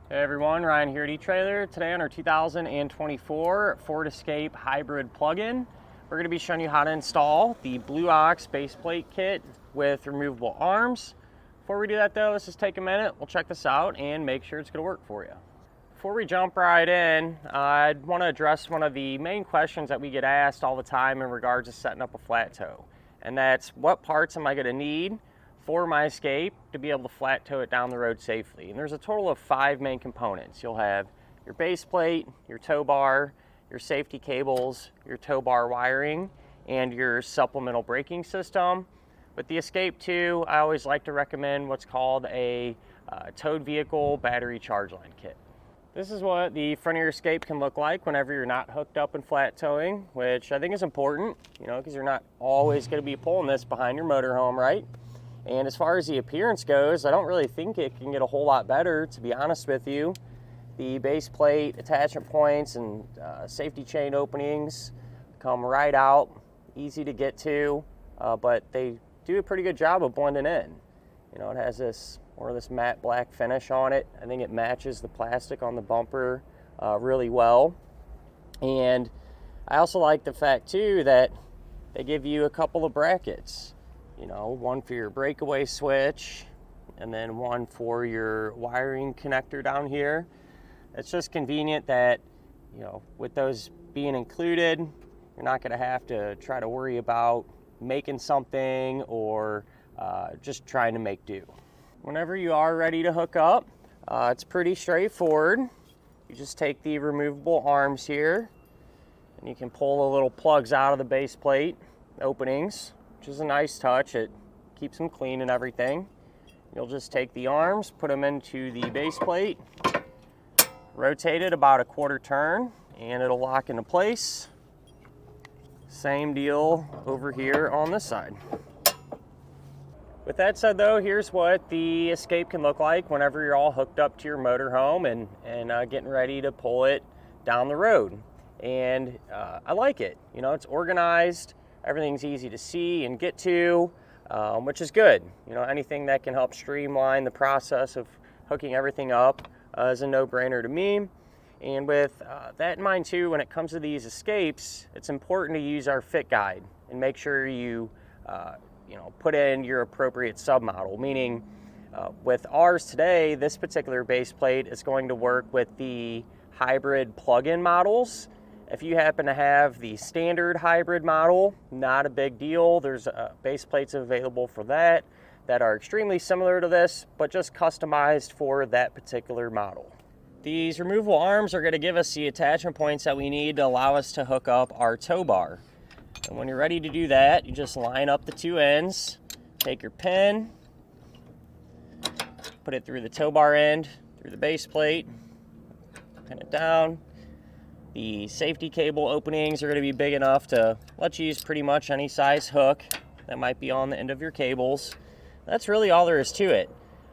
Hey everyone, Ryan here at etrailer. Today on our 2024 Ford Escape Hybrid plug-in, we're going to be showing you how to install the Blue Ox base plate kit with removable arms. Before we do that though, let's just take a minute, we'll check this out and make sure it's going to work for you. Before we jump right in, I'd want to address one of the main questions that we get asked all the time in regards to setting up a flat tow. And that's, what parts am I going to need for my Escape to be able to flat tow it down the road safely? And there's a total of 5 main components. You'll have your base plate, your tow bar, your safety cables, your tow bar wiring, and your supplemental braking system. With the Escape 2, I always like to recommend what's called a towed vehicle battery charge line kit. This is what the front of your Escape can look like whenever you're not hooked up and flat towing, which I think is important, because you're not always going to be pulling this behind your motorhome, right? And as far as the appearance goes, I don't really think it can get a whole lot better, to be honest with you. The base plate attachment points and safety chain openings come right out, easy to get to, but they do a pretty good job of blending in. It has this matte black finish on it. I think it matches the plastic on the bumper really well. And I also like the fact too that they give you a couple of brackets. One for your breakaway switch, and then one for your wiring connector down here. It's just convenient that, with those being included, you're not going to have to try to worry about making something or just trying to make do. Whenever you are ready to hook up, it's pretty straightforward. You just take the removable arms here, and you can pull the little plugs out of the base plate openings, which is a nice touch. It keeps them clean and everything. You'll just take the arms, put them into the base plate, rotate it about a quarter turn, and it'll lock into place. Same deal over here on this side. With that said though, here's what the Escape can look like whenever you're all hooked up to your motorhome and getting ready to pull it down the road. And I like it. It's organized. Everything's easy to see and get to, which is good. Anything that can help streamline the process of hooking everything up is a no-brainer to me. And with that in mind too, when it comes to these Escapes, it's important to use our fit guide and make sure you put in your appropriate submodel. Meaning, with ours today, this particular base plate is going to work with the hybrid plug-in models. If you happen to have the standard hybrid model, not a big deal. There's base plates available for that are extremely similar to this, but just customized for that particular model. These removable arms are going to give us the attachment points that we need to allow us to hook up our tow bar. And when you're ready to do that, you just line up the two ends, take your pin, put it through the tow bar end, through the base plate, pin it down. The safety cable openings are going to be big enough to let you use pretty much any size hook that might be on the end of your cables. That's really all there is to it.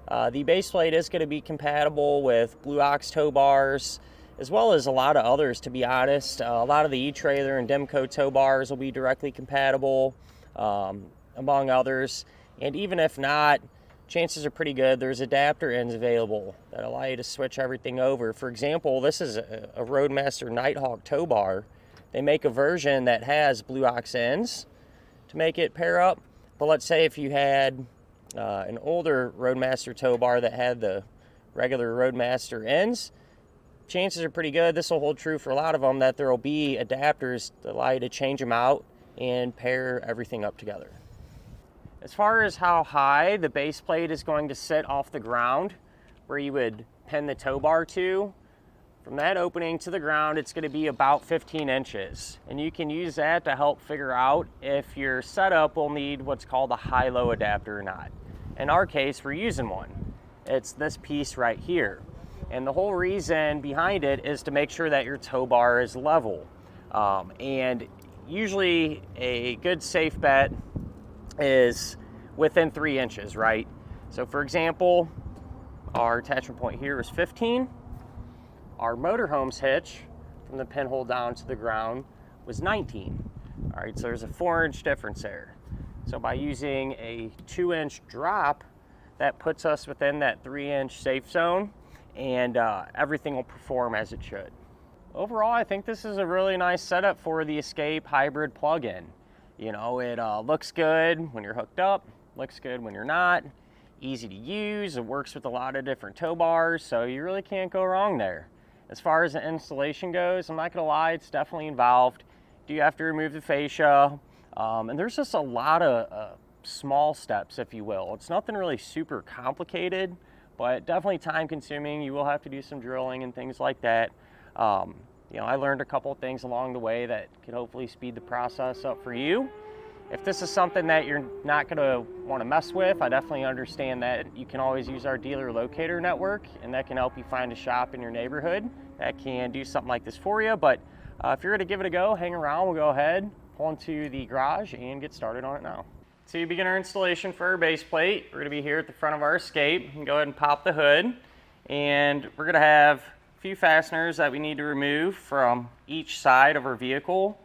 The base plate is going to be compatible with Blue Ox tow bars, as well as a lot of others, to be honest. A lot of the etrailer and Demco tow bars will be directly compatible, among others. And even if not, chances are pretty good there's adapter ends available that allow you to switch everything over. For example, this is a Roadmaster Nighthawk tow bar. They make a version that has Blue Ox ends to make it pair up. But let's say if you had an older Roadmaster tow bar that had the regular Roadmaster ends, chances are pretty good, this will hold true for a lot of them, that there will be adapters that allow you to change them out and pair everything up together. As far as how high the base plate is going to sit off the ground, where you would pin the tow bar to, from that opening to the ground, it's going to be about 15 inches. And you can use that to help figure out if your setup will need what's called a high-low adapter or not. In our case, we're using one. It's this piece right here. And the whole reason behind it is to make sure that your tow bar is level. And usually a good safe bet is within 3 inches, right? So for example, our attachment point here is 15. Our motorhome's hitch from the pinhole down to the ground was 19. All right, so there's a 4-inch difference there. So by using a 2-inch drop, that puts us within that 3-inch safe zone. and everything will perform as it should. Overall, I think this is a really nice setup for the Escape hybrid plug-in. You know, it looks good when you're hooked up, looks good when you're not, easy to use, it works with a lot of different tow bars, so you really can't go wrong there. As far as the installation goes, I'm not gonna lie, it's definitely involved. You have to remove the fascia, and there's just a lot of small steps, if you will. It's nothing really super complicated, but definitely time consuming. You will have to do some drilling and things like that. You know, I learned a couple of things along the way that could hopefully speed the process up for you. If this is something that you're not going to want to mess with, I definitely understand that you can always use our dealer locator network, and that can help you find a shop in your neighborhood that can do something like this for you. But if you're going to give it a go, hang around, we'll go ahead, pull into the garage, and get started on it now. To begin our installation for our base plate, we're going to be here at the front of our Escape. You can go ahead and pop the hood, and we're going to have few fasteners that we need to remove from each side of our vehicle.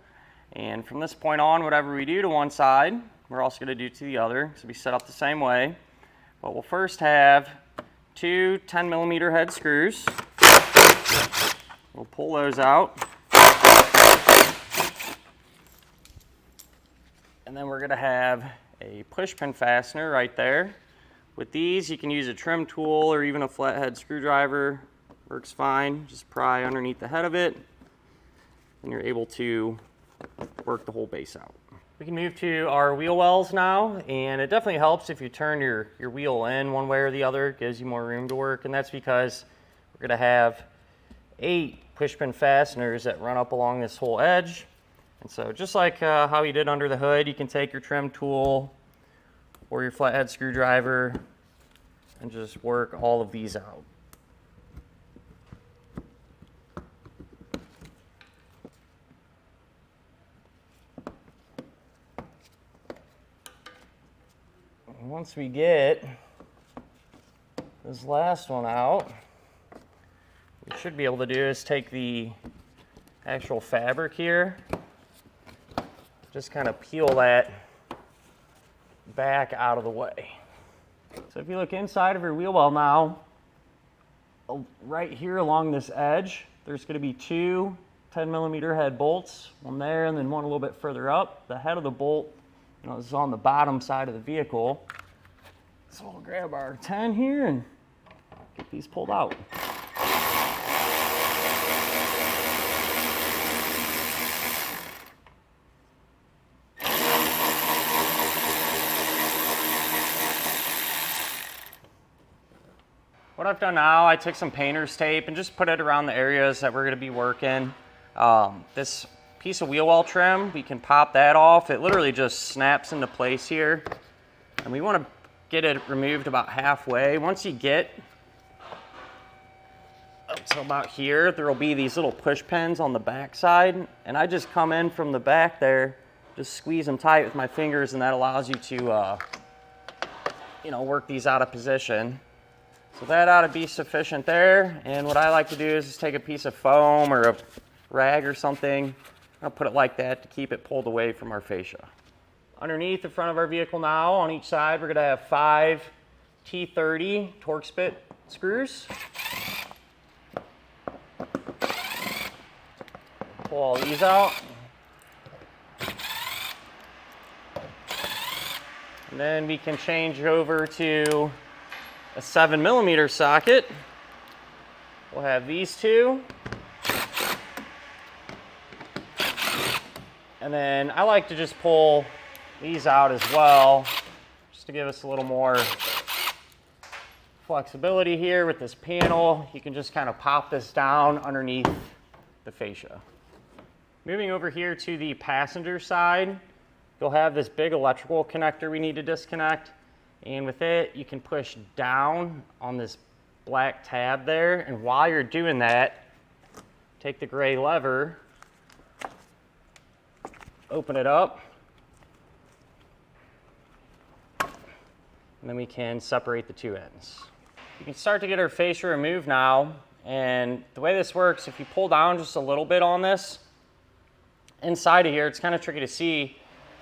And from this point on, whatever we do to one side, we're also going to do to the other. So we set up the same way. But we'll first have two 10mm head screws. We'll pull those out. And then we're going to have a push pin fastener right there. With these, you can use a trim tool or even a flathead screwdriver. Works fine. Just pry underneath the head of it, and you're able to work the whole base out. We can move to our wheel wells now, and it definitely helps if you turn your wheel in one way or the other. It gives you more room to work, and that's because we're going to have 8 push pin fasteners that run up along this whole edge. And so just like how you did under the hood, you can take your trim tool or your flathead screwdriver and just work all of these out. Once we get this last one out, what we should be able to do is take the actual fabric here, just kind of peel that back out of the way. So if you look inside of your wheel well now, right here along this edge, there's going to be 2 10mm head bolts, one there and then one a little bit further up. The head of the bolt, you know, is on the bottom side of the vehicle. So we'll grab our 10 here and get these pulled out. What I've done now, I took some painter's tape and just put it around the areas that we're going to be working. This piece of wheel well trim, we can pop that off. It literally just snaps into place here. And we want to get it removed about halfway. Once you get up to about here, there will be these little push pins on the back side. And I just come in from the back there, just squeeze them tight with my fingers, and that allows you to you know, work these out of position. So that ought to be sufficient there. And what I like to do is just take a piece of foam or a rag or something. I'll put it like that to keep it pulled away from our fascia. Underneath the front of our vehicle now, on each side, we're going to have 5 T30 Torx bit screws. Pull all these out. And then we can change over to a 7mm socket. We'll have these 2. And then I like to just pull these out as well, just to give us a little more flexibility here with this panel. You can just kind of pop this down underneath the fascia. Moving over here to the passenger side, you'll have this big electrical connector we need to disconnect. And with it, you can push down on this black tab there. And while you're doing that, take the gray lever, open it up, and then we can separate the 2 ends. You can start to get our fascia removed now. And the way this works, if you pull down just a little bit on this, inside of here, it's kind of tricky to see.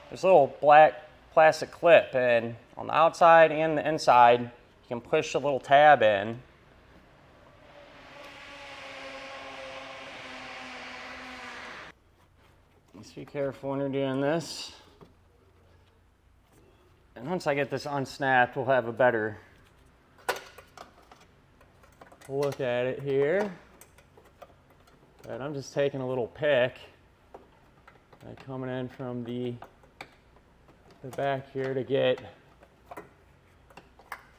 There's a little black plastic clip, and on the outside and the inside, you can push a little tab in. Just be careful when you're doing this. And once I get this unsnapped, we'll have a better look at it here. But I'm just taking a little pick, coming in from the back here to get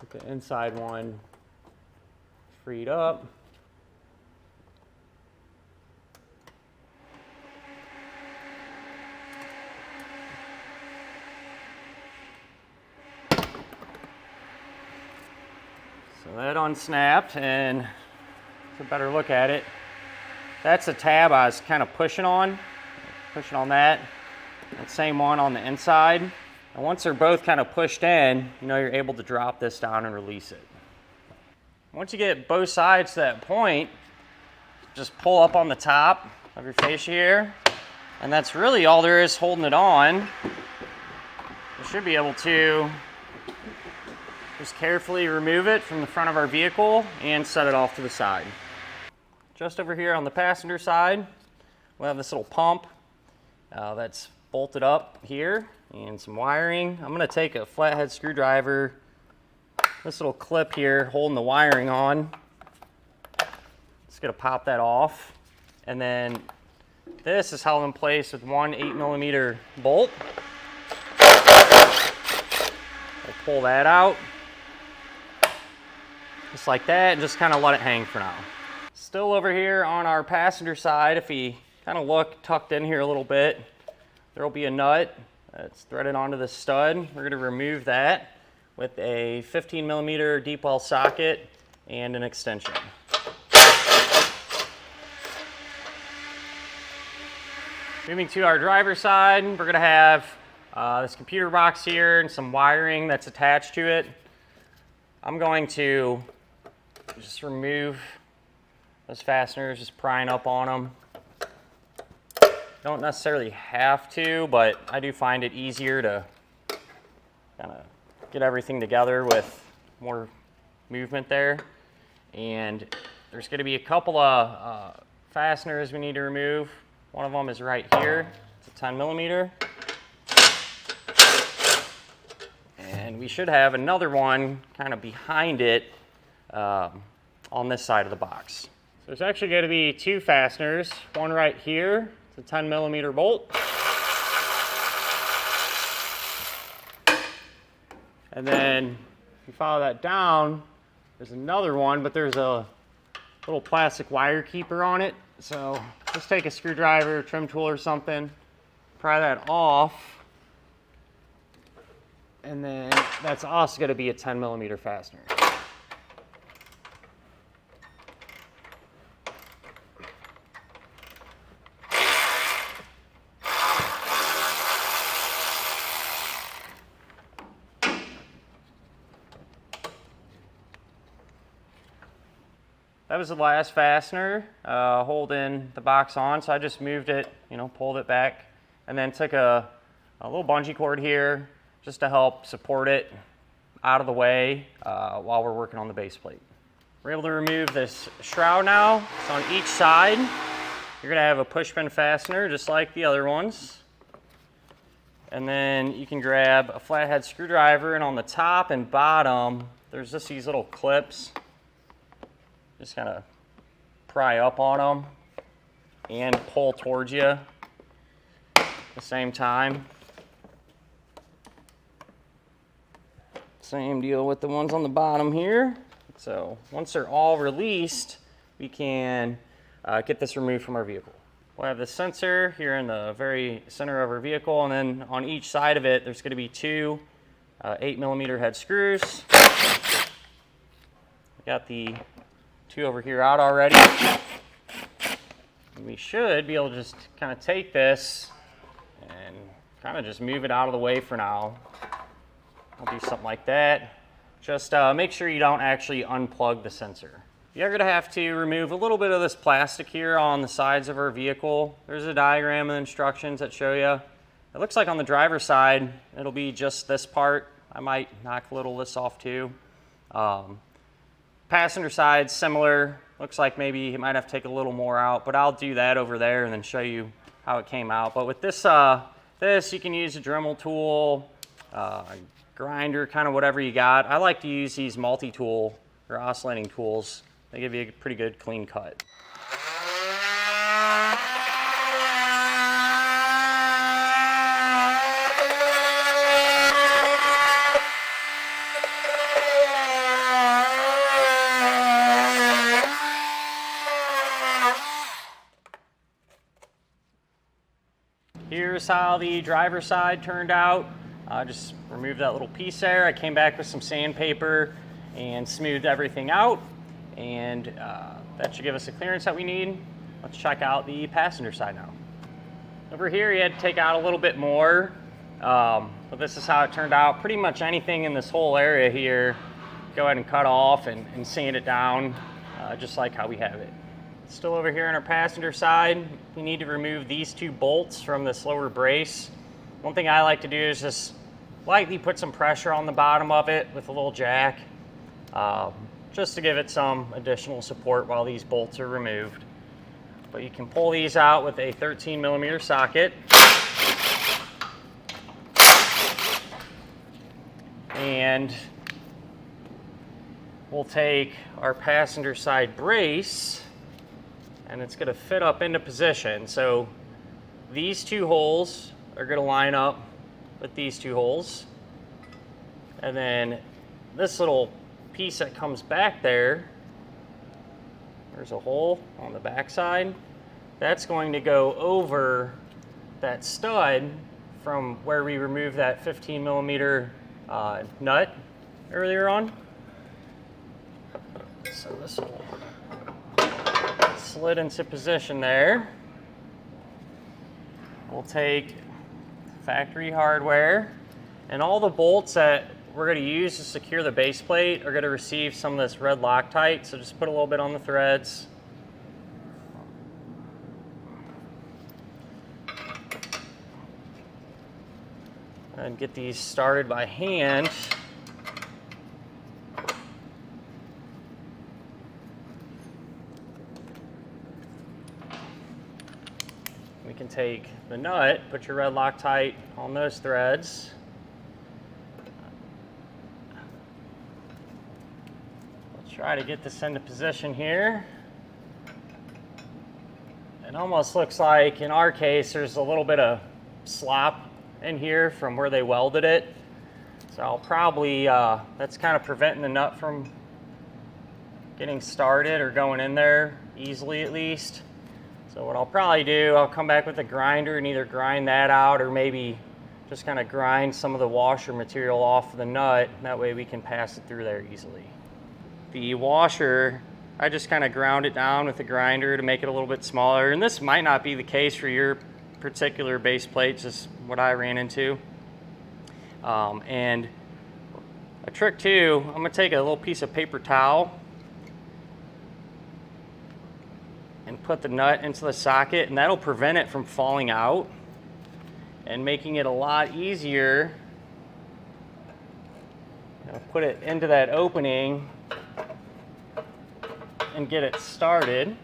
the inside one freed up. So that unsnapped, and it's a better look at it. That's the tab I was kind of pushing on that. That same one on the inside. And once they're both kind of pushed in, you're able to drop this down and release it. Once you get both sides to that point, just pull up on the top of your fascia here, and that's really all there is holding it on. You should be able to just carefully remove it from the front of our vehicle and set it off to the side. Just over here on the passenger side, we'll have this little pump that's bolted up here and some wiring. I'm going to take a flathead screwdriver, this little clip here holding the wiring on. Just going to pop that off. And then this is held in place with one 8mm bolt. We'll pull that out. Just like that, and just kind of let it hang for now. Still over here on our passenger side, if you kind of look tucked in here a little bit, there will be a nut that's threaded onto the stud. We're going to remove that with a 15mm deep well socket and an extension. Moving to our driver's side, we're going to have this computer box here and some wiring that's attached to it. I'm going to just remove those fasteners, just prying up on them. Don't necessarily have to, but I do find it easier to kind of get everything together with more movement there. And there's going to be a couple of fasteners we need to remove. One of them is right here. It's a 10mm. And we should have another one kind of behind it on this side of the box. So there's actually going to be two fasteners, one right here. It's a 10mm bolt. And then if you follow that down, there's another one, but there's a little plastic wire keeper on it. So just take a screwdriver, trim tool or something, pry that off. And then that's also going to be a 10mm fastener. That was the last fastener holding the box on, so I just moved it, pulled it back, and then took a little bungee cord here just to help support it out of the way while we're working on the base plate. We're able to remove this shroud now. So on each side, you're going to have a push pin fastener just like the other ones. And then you can grab a flathead screwdriver, and on the top and bottom, there's just these little clips. Just kind of pry up on them and pull towards you at the same time. Same deal with the ones on the bottom here. So once they're all released, we can get this removed from our vehicle. We'll have the sensor here in the very center of our vehicle, and then on each side of it, there's going to be two 8mm head screws. We got the two over here out already. And we should be able to just kind of take this and kind of just move it out of the way for now. I'll do something like that. Just make sure you don't actually unplug the sensor. You're going to have to remove a little bit of this plastic here on the sides of our vehicle. There's a diagram and instructions that show you. It looks like on the driver's side, it'll be just this part. I might knock a little of this off too. Passenger side, similar. Looks like maybe you might have to take a little more out, but I'll do that over there and then show you how it came out. But with this, this you can use a Dremel tool, a grinder, kind of whatever you got. I like to use these multi-tool or oscillating tools. They give you a pretty good clean cut. Here's how the driver's side turned out. Just removed that little piece there. I came back with some sandpaper and smoothed everything out, and that should give us the clearance that we need. Let's check out the passenger side now. Over here you had to take out a little bit more, but this is how it turned out. Pretty much anything in this whole area here, go ahead and cut off and sand it down, just like how we have it. Still over here on our passenger side, we need to remove these two bolts from this lower brace. One thing I like to do is just lightly put some pressure on the bottom of it with a little jack, just to give it some additional support while these bolts are removed. But you can pull these out with a 13mm socket. And we'll take our passenger side brace, and it's going to fit up into position. So these two holes are going to line up with these two holes. And then this little piece that comes back there, there's a hole on the back side. That's going to go over that stud from where we removed that 15mm nut earlier on. So this will slid into position there. We'll take factory hardware, and all the bolts that we're going to use to secure the base plate are going to receive some of this red Loctite, so just put a little bit on the threads. And get these started by hand. We can take the nut, put your red Loctite on those threads. We'll try to get this into position here. It almost looks like, in our case, there's a little bit of slop in here from where they welded it. So I'll probably, that's kind of preventing the nut from getting started or going in there easily at least. So what I'll probably do, I'll come back with a grinder and either grind that out or maybe just kind of grind some of the washer material off of the nut. That way we can pass it through there easily. The washer, I just kind of ground it down with a grinder to make it a little bit smaller. And this might not be the case for your particular base plate, just what I ran into. And a trick too, I'm going to take a little piece of paper towel and put the nut into the socket, and that'll prevent it from falling out and making it a lot easier. I'll put it into that opening and get it started.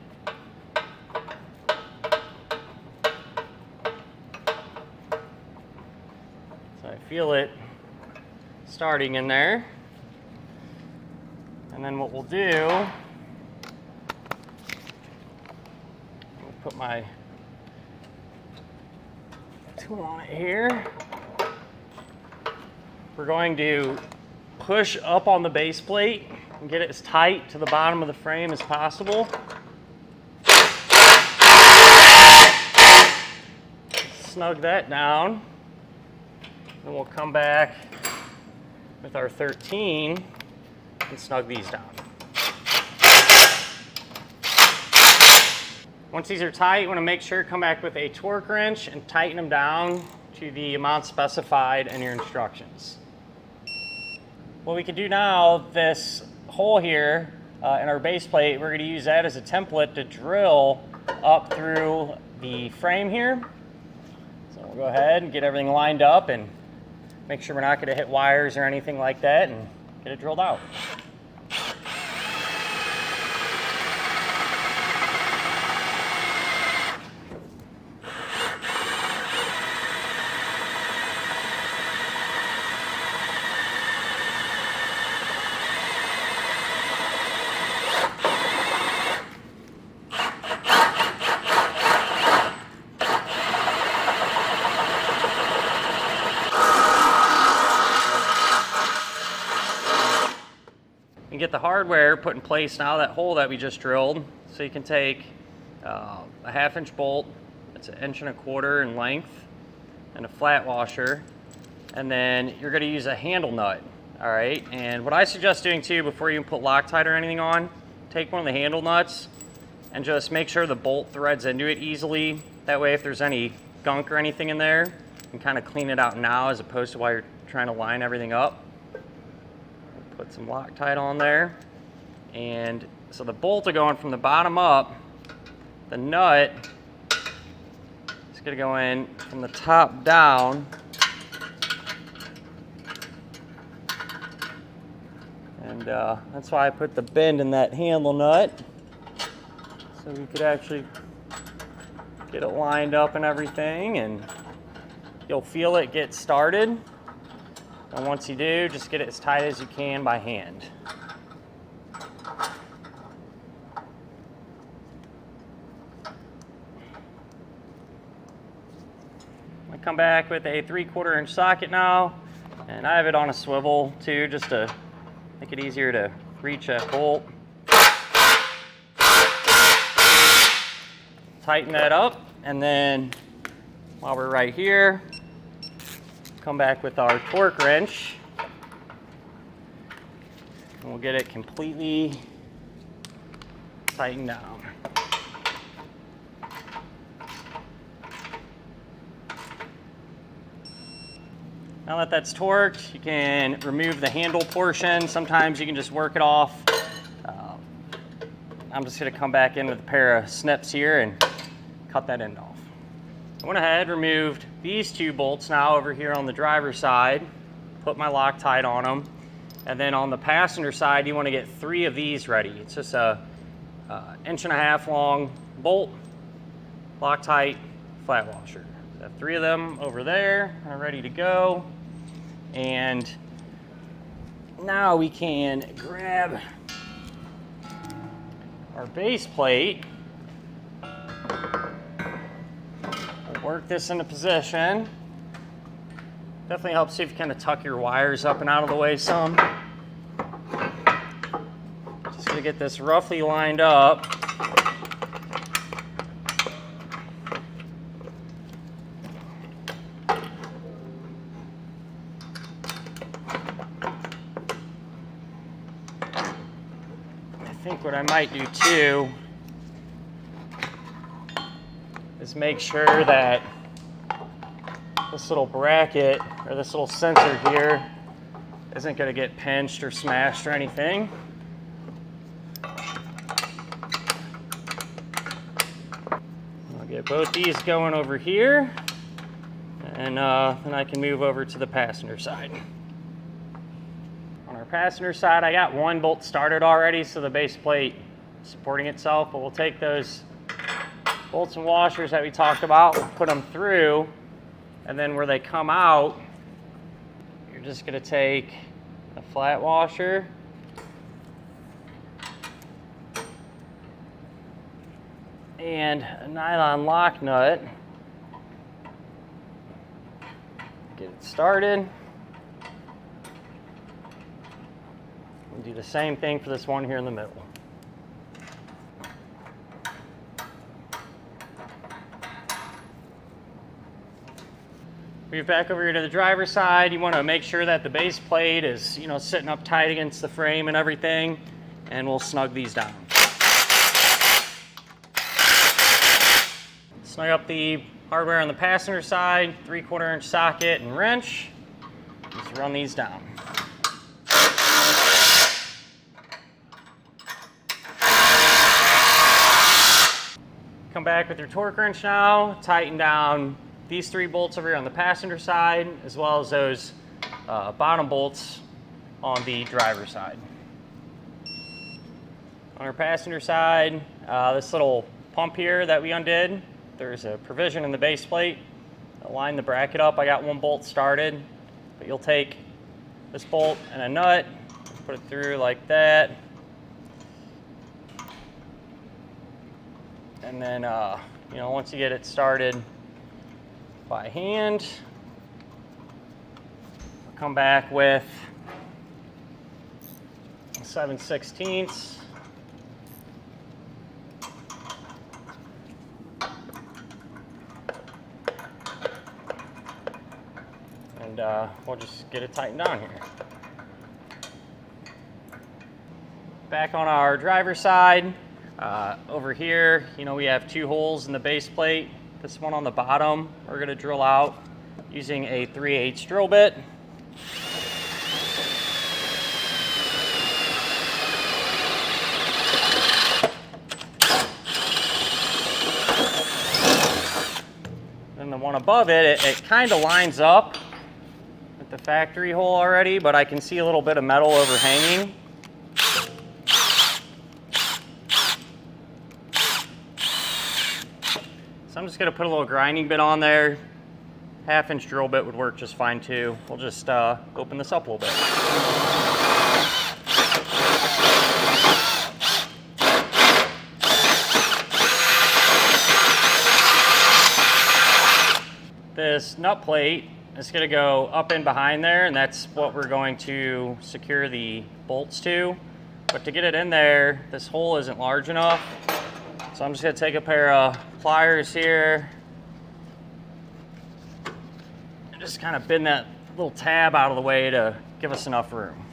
So I feel it starting in there. And then what we'll do, put my tool on it here. We're going to push up on the base plate and get it as tight to the bottom of the frame as possible. Snug that down. Then we'll come back with our 13 and snug these down. Once these are tight, you want to make sure to come back with a torque wrench and tighten them down to the amount specified in your instructions. What we can do now, this hole here in our base plate, we're going to use that as a template to drill up through the frame here. So we'll go ahead and get everything lined up and make sure we're not going to hit wires or anything like that, and get it drilled out. get the hardware put in place now, that hole that we just drilled, so you can take a 1/2-inch bolt, it's 1.25 inches in length, and a flat washer, and then you're going to use a handle nut. All right, and what I suggest doing too, before you put Loctite or anything on, take one of the handle nuts and just make sure the bolt threads into it easily. That way, if there's any gunk or anything in there, you can kind of clean it out now as opposed to while you're trying to line everything up. Put some Loctite on there. And so the bolts are going from the bottom up. The nut is going to go in from the top down. And that's why I put the bend in that handle nut, so we could actually get it lined up and everything, and you'll feel it get started. And once you do, just get it as tight as you can by hand. I come back with a 3/4 inch socket now, and I have it on a swivel too, just to make it easier to reach that bolt. Tighten that up, and then while we're right here, come back with our torque wrench, and we'll get it completely tightened down. Now that that's torqued, you can remove the handle portion. Sometimes you can just work it off. I'm just going to come back in with a pair of snips here and cut that end off. I went ahead, removed these 2 bolts now over here on the driver's side, put my Loctite on them, and then on the passenger side you want to get 3 of these ready. It's just a 1.5 inch long bolt, Loctite, flat washer. So 3 of them over there are ready to go. And now we can grab our base plate. We'll work this into position. Definitely helps if you kind of tuck your wires up and out of the way some. Just gonna get this roughly lined up. I think what I might do too is make sure that this little bracket or this little sensor here isn't going to get pinched or smashed or anything. I'll get both these going over here, and then I can move over to the passenger side. On our passenger side, I got 1 bolt started already, so the base plate is supporting itself, but we'll take those bolts and washers that we talked about, we'll put them through, and then where they come out, you're just going to take a flat washer and a nylon lock nut. Get it started. We'll do the same thing for this one here in the middle. Move back over here to the driver's side. You want to make sure that the base plate is, sitting up tight against the frame and everything, and we'll snug these down. Snug up the hardware on the passenger side, 3/4 inch socket and wrench. Just run these down. Come back with your torque wrench now, tighten down these 3 bolts over here on the passenger side, as well as those bottom bolts on the driver's side. On our passenger side, this little pump here that we undid, there's a provision in the base plate. I'll line the bracket up. I got 1 bolt started, but you'll take this bolt and a nut, put it through like that, and then once you get it started by hand, come back with 7/16. And we'll just get it tightened down here. Back on our driver's side, over here, we have 2 holes in the base plate. This one on the bottom, we're going to drill out using a 3/8 drill bit. And the one above it, it kind of lines up with the factory hole already, but I can see a little bit of metal overhanging. So I'm just going to put a little grinding bit on there. 1/2-inch drill bit would work just fine too. We'll just open this up a little bit. This nut plate is going to go up in behind there, and that's what we're going to secure the bolts to. But to get it in there, this hole isn't large enough. So I'm just going to take a pair of pliers here and just kind of bend that little tab out of the way to give us enough room.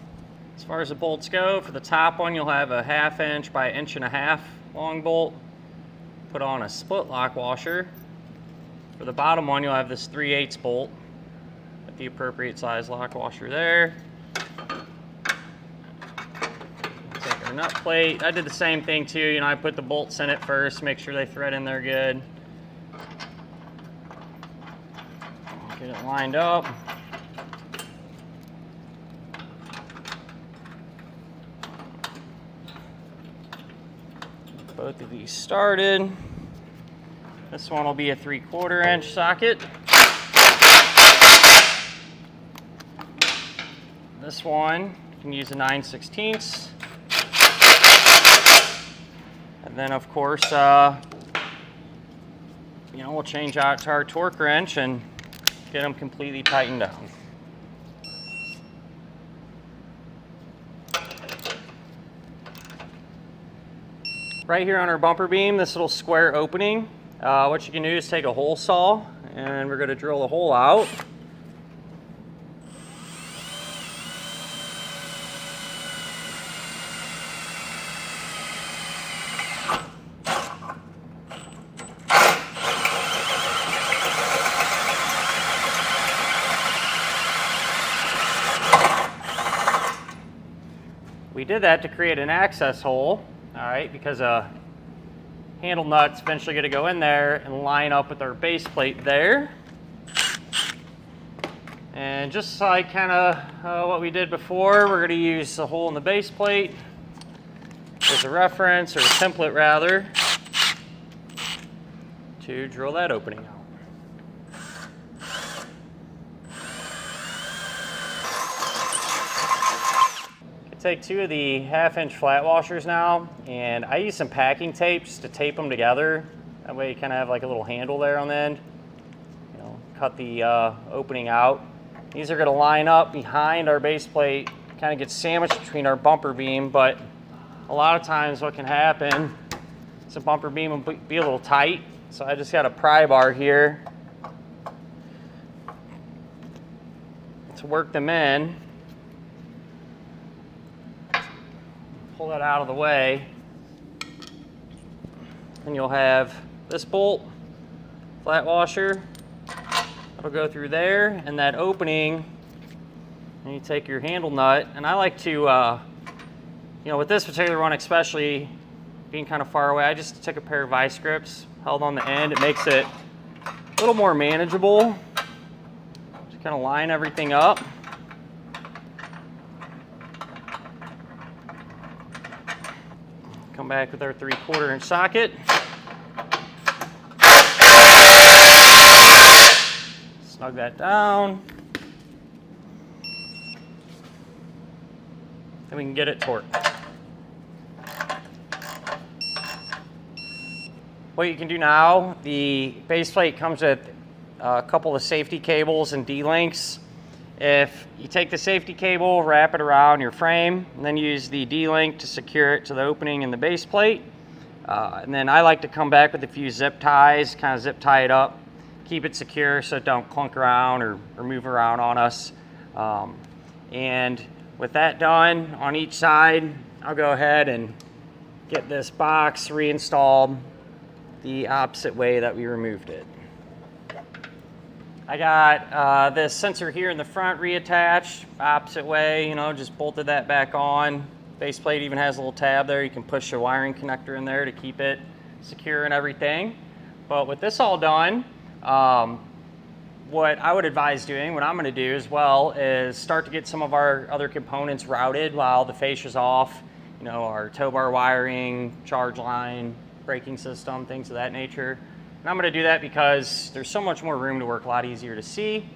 As far as the bolts go, for the top one you'll have a 1/2-inch by 1.5 inch long bolt. Put on a split lock washer. For the bottom one you'll have this 3/8 bolt with the appropriate size lock washer there. Take our nut plate. I did the same thing too. I put the bolts in it first, make sure they thread in there good. Get it lined up. Both of these started. This one will be a 3/4 inch socket. This one you can use a 9/16. And then of course, we'll change out to our torque wrench and get them completely tightened down. Right here on our bumper beam, this little square opening, what you can do is take a hole saw and we're going to drill a hole out. We did that to create an access hole, all right, because handle nut's eventually going to go in there and line up with our base plate there. And just like kind of what we did before, we're going to use the hole in the base plate as a reference, or a template rather, to drill that opening out. Take 2 of the 1/2-inch flat washers now, and I use some packing tape just to tape them together. That way you kind of have like a little handle there on the end. Cut the opening out. These are going to line up behind our base plate, kind of get sandwiched between our bumper beam, but a lot of times what can happen is the bumper beam will be a little tight. So I just got a pry bar here to work them in. Pull that out of the way, and you'll have this bolt, flat washer, that'll go through there, and that opening, and you take your handle nut, and I like to, with this particular one especially, being kind of far away, I just took a pair of vice grips, held on the end. It makes it a little more manageable. Just kind of line everything up. Come back with our 3/4 inch socket. Snug that down. Then we can get it torqued. What you can do now, the base plate comes with a couple of safety cables and D-links. if you take the safety cable, wrap it around your frame, and then use the D-link to secure it to the opening in the base plate. And then I like to come back with a few zip ties, kind of zip tie it up, keep it secure so it don't clunk around or move around on us. And with that done on each side, I'll go ahead and get this box reinstalled the opposite way that we removed it. I got this sensor here in the front reattached opposite way, you know, just bolted that back on. Base plate even has a little tab there. You can push a wiring connector in there to keep it secure and everything. But with this all done, what I would advise doing, what I'm going to do as well, is start to get some of our other components routed while the fascia's off. You know, our tow bar wiring, charge line, braking system, things of that nature. And I'm going to do that because there's so much more room to work, a lot easier to see.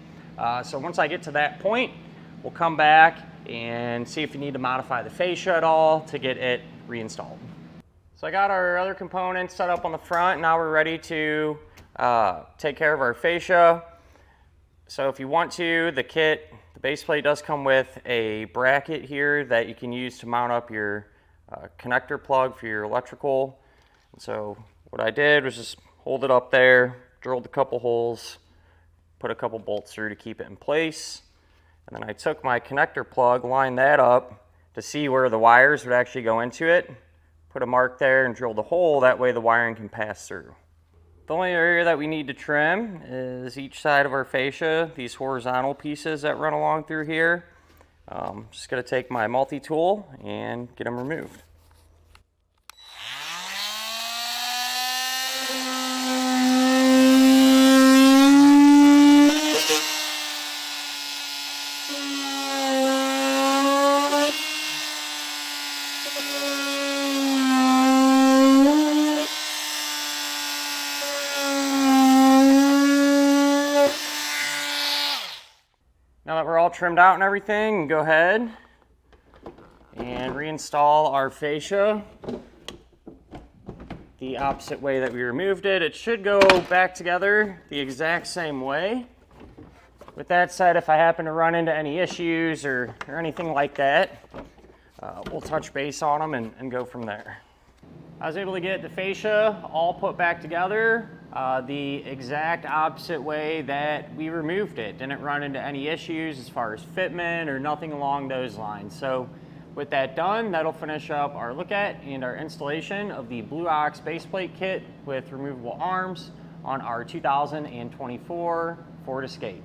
So once I get to that point, we'll come back and see if you need to modify the fascia at all to get it reinstalled. So I got our other components set up on the front. Now we're ready to take care of our fascia. So if you want to, the kit, the base plate does come with a bracket here that you can use to mount up your connector plug for your electrical. And so what I did was just hold it up there, drilled a couple holes, put a couple bolts through to keep it in place. And then I took my connector plug, lined that up to see where the wires would actually go into it, put a mark there and drilled a hole, that way the wiring can pass through. The only area that we need to trim is each side of our fascia, these horizontal pieces that run along through here. Just going to take my multi-tool and get them removed. Now that we're all trimmed out and everything, go ahead and reinstall our fascia the opposite way that we removed it. It should go back together the exact same way. With that said, if I happen to run into any issues or anything like that, we'll touch base on them and go from there. I was able to get the fascia all put back together the exact opposite way that we removed it. Didn't run into any issues as far as fitment or nothing along those lines. So with that done, that'll finish up our look at and our installation of the Blue Ox base plate kit with removable arms on our 2024 Ford Escape.